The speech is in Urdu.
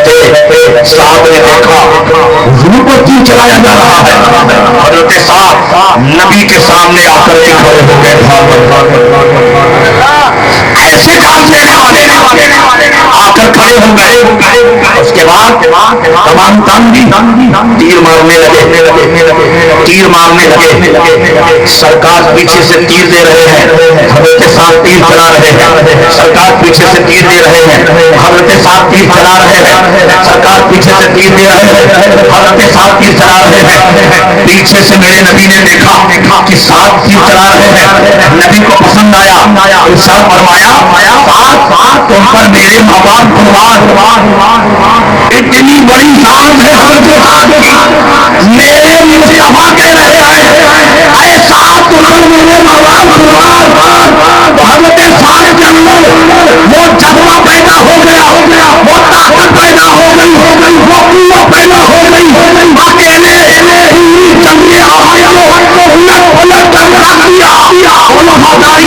رہتے صاحب نے دیکھا حضور کو تیر چلایا جا رہا ہے. حضرت صاحب نبی کے سامنے آ کر کے کھڑے ہو گئے. ایسے کام دینے والے آ کر کھڑے ہو گئے. اس کے بعد تمام تانگی تیر مارنے لگے. سرکار پیچھے سے تیر دے رہے ہیں, حضرت صاحب تیر چلا رہے ہیں. سرکار پیچھے سے تیر دے رہے ہیں, حضرت صاحب تیر چلا رہے ہیں. سرکار پیچھے سے تیر دے رہے ہیں, حضرت صاحب تیر چلا رہے ہیں. پیچھے سے میرے نبی نے دیکھا کہ صاحب تیر چلا رہے ہیں. نبی کو پسند آیا, ارشاد فرمایا صاحب تم پر میرے ماں باپ قربان. اتنی بڑی ذات ہے حضرت صاحب کی, میرے مصطفیٰ کہہ رہے ہیں اے صاحب تم پر میرے ماں باپ قربان. حضرت صاحب کے اندر وہ جذبہ پیدا ہو گیا, وہ طاقت پیدا ہو گئی, وہ قوت پیدا ہو گئی. اکیلے جنگ آباد کو الٹ پلٹ کر رکھ دیا. وہ وفاداری